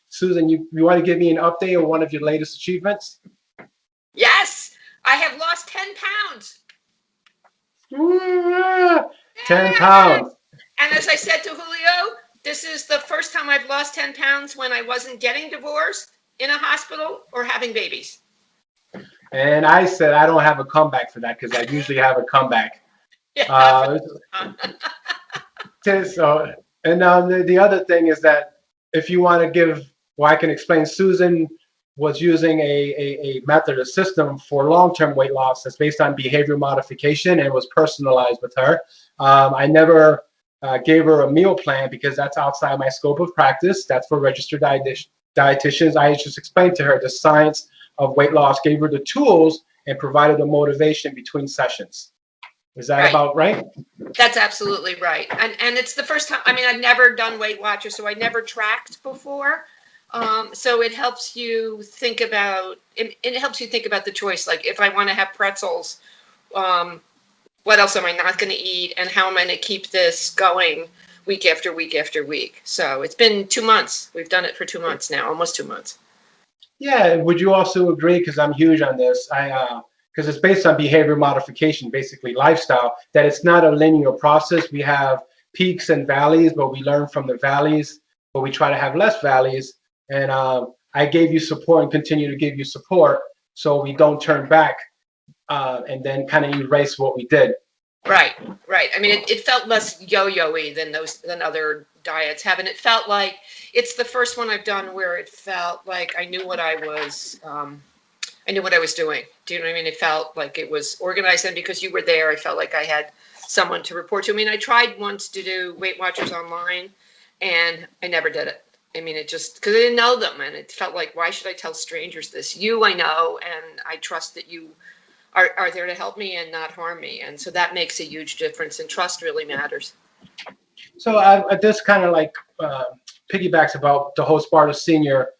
Susan, you want to give me an update on one of your latest achievements? Yes, I have lost 10 pounds. 10 pounds. And as I said to Julio, this is the first time I've lost 10 pounds when I wasn't getting divorced, in a hospital, or having babies. And I said I don't have a comeback for that because I usually have a comeback. Yeah. So, and the other thing is that if you want to give, well, I can explain. Susan was using a method, a system for long-term weight loss that's based on behavior modification and was personalized with her. I never gave her a meal plan because that's outside my scope of practice. That's for registered dietitians. I just explained to her the science of weight loss, gave her the tools, and provided the motivation between sessions. Is that about right? That's absolutely right. And it's the first time, I mean, I've never done Weight Watchers, so I never tracked before. So it helps you think about, it helps you think about the choice. Like if I want to have pretzels, what else am I not going to eat? And how am I going to keep this going week after week after week? So it's been 2 months. We've done it for 2 months now, almost 2 months. Yeah. Would you also agree, because I'm huge on this, because it's based on behavior modification, basically lifestyle, that it's not a linear process. We have peaks and valleys, but we learn from the valleys, but we try to have less valleys. And I gave you support and continue to give you support so we don't turn back and then kind of erase what we did. Right. I mean, it felt less yo-yo-y than other diets have, and it felt like it's the first one I've done where it felt like I knew what I was doing. Do you know what I mean? It felt like it was organized, and because you were there, I felt like I had someone to report to. I mean, I tried once to do Weight Watchers online, and I never did it. I mean, it just, because I didn't know them, and it felt like, why should I tell strangers this? You, I know, and I trust that you are there to help me and not harm me. And so that makes a huge difference, and trust really matters. So this kind of like piggybacks about the whole SPARTA Senior